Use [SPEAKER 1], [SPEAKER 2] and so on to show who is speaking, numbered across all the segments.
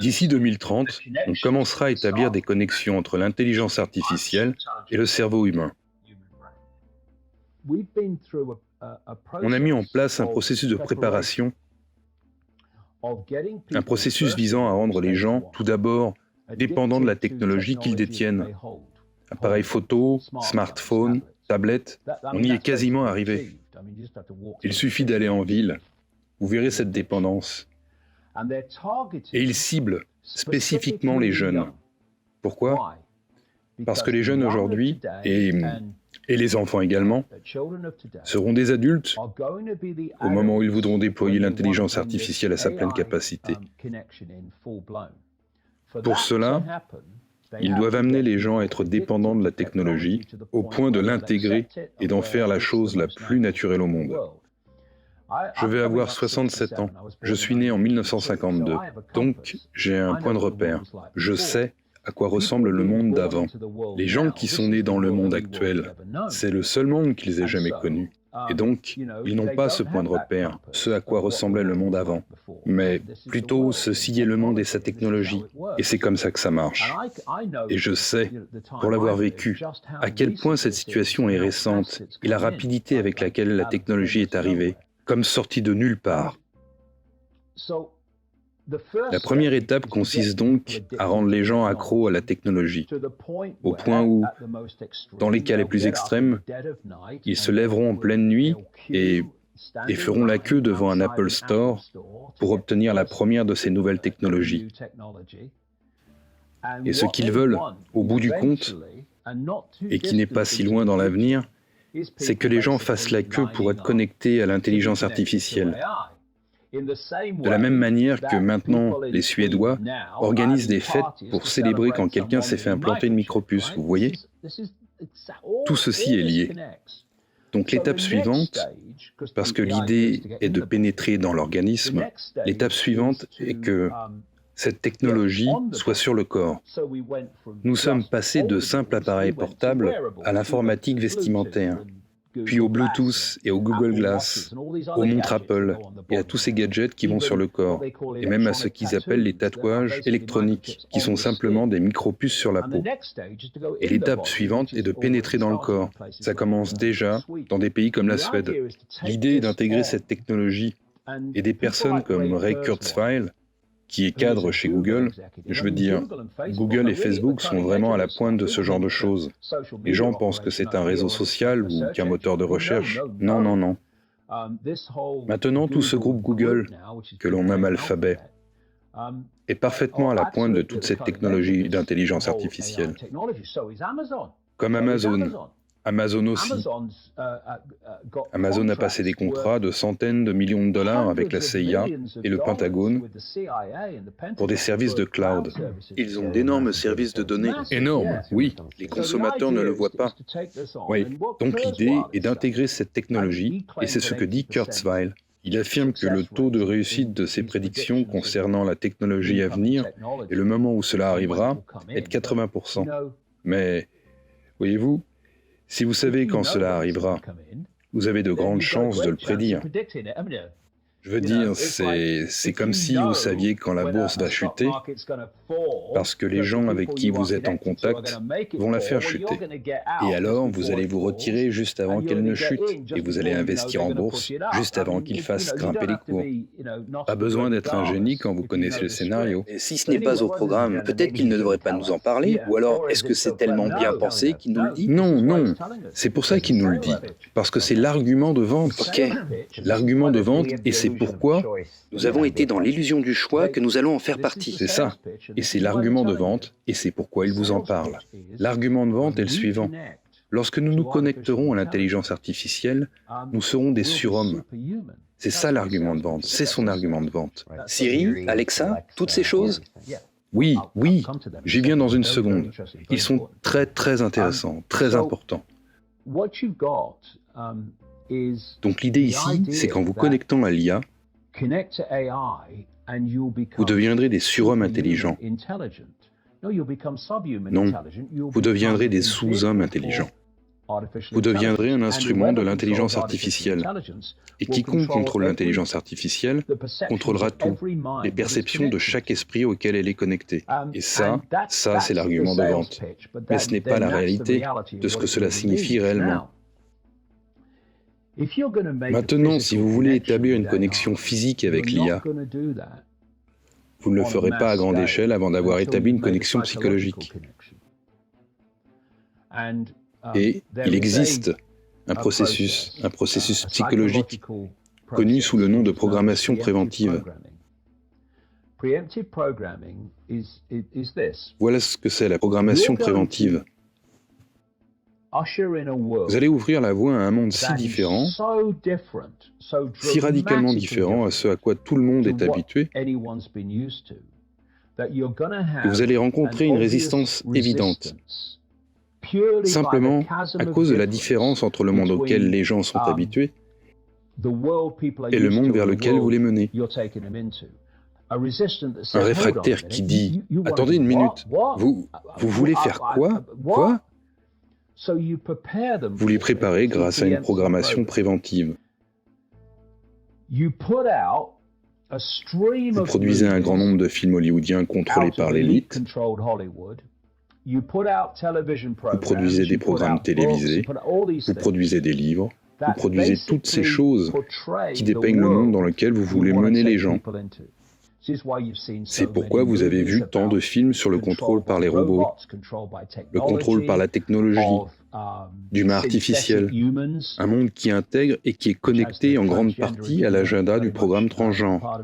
[SPEAKER 1] D'ici 2030, on commencera à établir des connexions entre l'intelligence artificielle et le cerveau humain. On a mis en place un processus de préparation, un processus visant à rendre les gens, tout d'abord, dépendants de la technologie qu'ils détiennent. Appareils photo, smartphones, tablettes, on y est quasiment arrivé. Il suffit d'aller en ville, vous verrez cette dépendance. Et ils ciblent spécifiquement les jeunes. Pourquoi ? Parce que les jeunes aujourd'hui, et les enfants également, seront des adultes au moment où ils voudront déployer l'intelligence artificielle à sa pleine capacité. Pour cela, ils doivent amener les gens à être dépendants de la technologie au point de l'intégrer et d'en faire la chose la plus naturelle au monde. Je vais avoir 67 ans. Je suis né en 1952. Donc, j'ai un point de repère. Je sais à quoi ressemble le monde d'avant. Les gens qui sont nés dans le monde actuel, c'est le seul monde qu'ils aient jamais connu. Et donc, ils n'ont pas ce point de repère, ce à quoi ressemblait le monde avant. Mais plutôt, ceci est le monde et sa technologie. Et c'est comme ça que ça marche. Et je sais, pour l'avoir vécu, à quel point cette situation est récente et la rapidité avec laquelle la technologie est arrivée, comme sortie de nulle part. La première étape consiste donc à rendre les gens accros à la technologie, au point où, dans les cas les plus extrêmes, ils se lèveront en pleine nuit et feront la queue devant un Apple Store pour obtenir la première de ces nouvelles technologies. Et ce qu'ils veulent, au bout du compte, et qui n'est pas si loin dans l'avenir, c'est que les gens fassent la queue pour être connectés à l'intelligence artificielle. De la même manière que maintenant, les Suédois organisent des fêtes pour célébrer quand quelqu'un s'est fait implanter une micropuce, vous voyez ? Tout ceci est lié. Donc l'étape suivante, parce que l'idée est de pénétrer dans l'organisme, l'étape suivante est que cette technologie soit sur le corps. Nous sommes passés de simples appareils portables à l'informatique vestimentaire, puis au Bluetooth et au Google Glass, aux montres Apple et à tous ces gadgets qui vont sur le corps, et même à ce qu'ils appellent les tatouages électroniques, qui sont simplement des micropuces sur la peau. Et l'étape suivante est de pénétrer dans le corps. Ça commence déjà dans des pays comme la Suède. L'idée est d'intégrer cette technologie, et des personnes comme Ray Kurzweil, qui est cadre chez Google, je veux dire, Google et Facebook sont vraiment à la pointe de ce genre de choses. Les gens pensent que c'est un réseau social ou qu'un moteur de recherche. Non, non, non. Maintenant, tout ce groupe Google, que l'on nomme Alphabet, est parfaitement à la pointe de toute cette technologie d'intelligence artificielle. Comme Amazon. Amazon aussi. Amazon a passé des contrats de centaines de millions de dollars avec la CIA et le Pentagone pour des services de cloud. Ils ont d'énormes services de données. Énormes, oui. Les consommateurs ne le voient pas. Oui. Donc l'idée est d'intégrer cette technologie, et c'est ce que dit Kurzweil. Il affirme que le taux de réussite de ses prédictions concernant la technologie à venir et le moment où cela arrivera est de 80%. Mais, voyez-vous, si vous savez quand cela arrivera, vous avez de grandes chances de le prédire. Je veux dire, c'est comme si vous saviez quand la bourse va chuter, parce que les gens avec qui vous êtes en contact vont la faire chuter. Et alors, vous allez vous retirer juste avant qu'elle ne chute, et vous allez investir en bourse juste avant qu'il fasse grimper les cours. Pas besoin d'être un génie quand vous connaissez le scénario.
[SPEAKER 2] Et si ce n'est pas au programme, peut-être qu'il ne devrait pas nous en parler, ou alors est-ce que c'est tellement bien pensé qu'il nous le dit ?
[SPEAKER 1] Non, non, c'est pour ça qu'il nous le dit, parce que c'est l'argument de vente.
[SPEAKER 2] Ok.
[SPEAKER 1] L'argument de vente, et c'est pourquoi
[SPEAKER 2] Nous avons été dans l'illusion du choix que nous allons en faire partie.
[SPEAKER 1] c'est ça. Et c'est l'argument de vente, et c'est pourquoi il vous en parle. L'argument de vente est le suivant. Lorsque nous nous connecterons à l'intelligence artificielle, nous serons des surhommes. C'est ça l'argument de vente, c'est son argument de vente.
[SPEAKER 2] Siri, Alexa, toutes ces choses ?
[SPEAKER 1] Oui, oui, j'y viens dans une seconde. Ils sont très très intéressants, très importants. Donc l'idée ici, c'est qu'en vous connectant à l'IA, vous deviendrez des surhommes intelligents. Non, vous deviendrez des sous-hommes intelligents. vous deviendrez un instrument de l'intelligence artificielle. Et quiconque contrôle l'intelligence artificielle contrôlera tout, les perceptions de chaque esprit auquel elle est connectée. Et ça c'est l'argument de vente. Mais ce n'est pas la réalité de ce que cela signifie réellement. Maintenant, si vous voulez établir une connexion physique avec l'IA, vous ne le ferez pas à grande échelle avant d'avoir établi une connexion psychologique. Et il existe un processus psychologique connu sous le nom de programmation préventive. Voilà ce que c'est la programmation préventive. Vous allez ouvrir la voie à un monde si différent, si radicalement différent à ce à quoi tout le monde est habitué, que vous allez rencontrer une résistance évidente, simplement à cause de la différence entre le monde auquel les gens sont habitués et le monde vers lequel vous les menez. Un réfractaire qui dit « Attendez une minute, vous voulez faire quoi? Quoi ?» Vous les préparez grâce à une programmation préventive. Vous produisez un grand nombre de films hollywoodiens contrôlés par l'élite. Vous produisez des programmes télévisés. Vous produisez des livres. Vous produisez toutes ces choses qui dépeignent le monde dans lequel vous voulez mener les gens. C'est pourquoi vous avez vu tant de films sur le contrôle par les robots, le contrôle par la technologie, d'humains artificiels, un monde qui intègre et qui est connecté en grande partie à l'agenda du programme transgenre.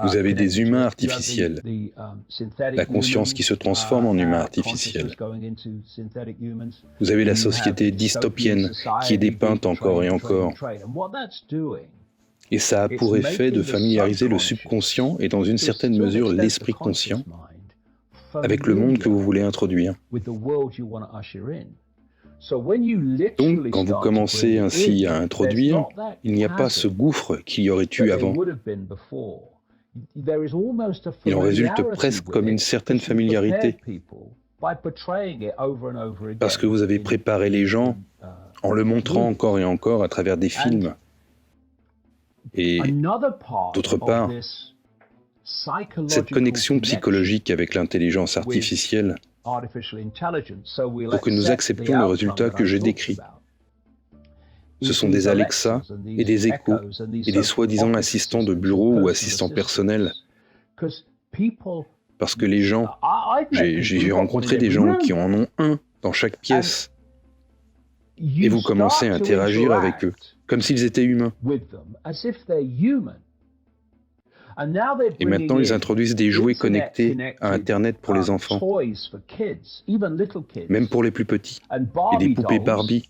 [SPEAKER 1] Vous avez des humains artificiels, la conscience qui se transforme en humain artificiel. Vous avez la société dystopienne qui est dépeinte encore et encore. Et ça a pour effet de familiariser le subconscient et dans une certaine mesure l'esprit conscient avec le monde que vous voulez introduire. Donc, quand vous commencez ainsi à introduire, il n'y a pas ce gouffre qu'il y aurait eu avant. Il en résulte presque comme une certaine familiarité, parce que vous avez préparé les gens en le montrant encore et encore à travers des films. Et d'autre part, cette connexion psychologique avec l'intelligence artificielle pour que nous acceptions le résultat que j'ai décrit. Ce sont des Alexa et des Echo et des soi-disant assistants de bureau ou assistants personnels. Parce que les gens, j'ai rencontré des gens qui en ont un dans chaque pièce. Et vous commencez à interagir avec eux, comme s'ils étaient humains. Et maintenant, ils introduisent des jouets connectés à Internet pour les enfants, même pour les plus petits, et des poupées Barbie,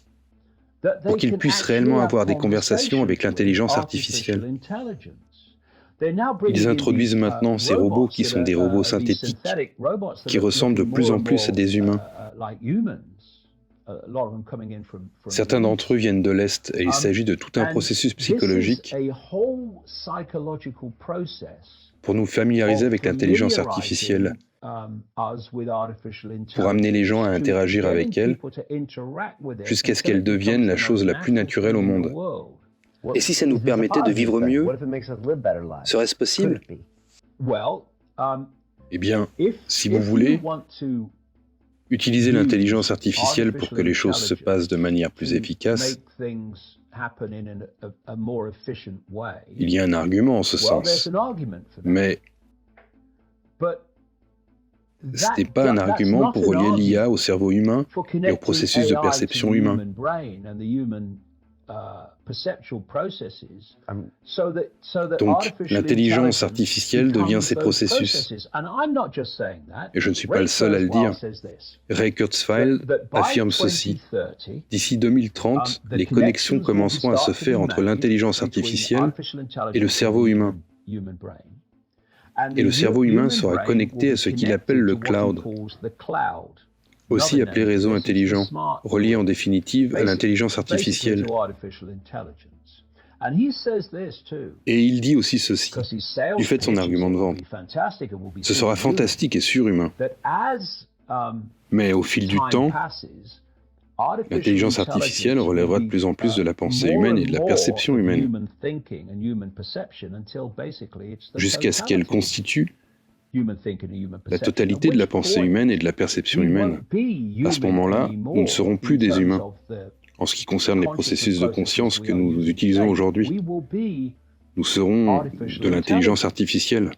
[SPEAKER 1] pour qu'ils puissent réellement avoir des conversations avec l'intelligence artificielle. Ils introduisent maintenant ces robots qui sont des robots synthétiques, qui ressemblent de plus en plus à des humains. Certains d'entre eux viennent de l'Est et il s'agit de tout un processus psychologique pour nous familiariser avec l'intelligence artificielle, pour amener les gens à interagir avec elle jusqu'à ce qu'elle devienne la chose la plus naturelle au monde.
[SPEAKER 2] Et si ça nous permettait de vivre mieux, serait-ce possible?
[SPEAKER 1] Eh bien, si vous voulez, utilisez l'intelligence artificielle pour que les choses se passent de manière plus efficace. Il y a un argument en ce sens, mais ce n'est pas un argument pour relier l'IA au cerveau humain et au processus de perception humain. Donc, l'intelligence artificielle devient ces processus. Et je ne suis pas le seul à le dire. Ray Kurzweil affirme ceci. D'ici 2030, les connexions commenceront à se faire entre l'intelligence artificielle et le cerveau humain. Et le cerveau humain sera connecté à ce qu'il appelle le cloud, aussi appelé réseau intelligent, relié en définitive à l'intelligence artificielle. Et il dit aussi ceci, du fait de son argument de vente. Ce sera fantastique et surhumain. Mais au fil du temps, L'intelligence artificielle relèvera de plus en plus de la pensée humaine et de la perception humaine, jusqu'à ce qu'elle constitue la totalité de la pensée humaine et de la perception humaine. À ce moment-là, nous ne serons plus des humains. En ce qui concerne les processus de conscience que nous utilisons aujourd'hui, nous serons de l'intelligence artificielle.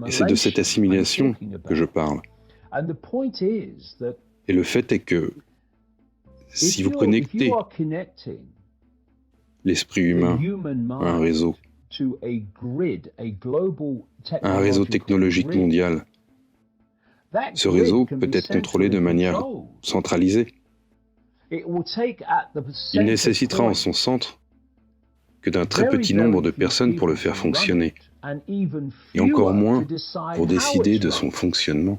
[SPEAKER 1] Et c'est de cette assimilation que je parle. Et le fait est que si vous connectez l'esprit humain à un réseau technologique mondial, ce réseau peut être contrôlé de manière centralisée. Il nécessitera en son centre que d'un très petit nombre de personnes pour le faire fonctionner, et encore moins pour décider de son fonctionnement.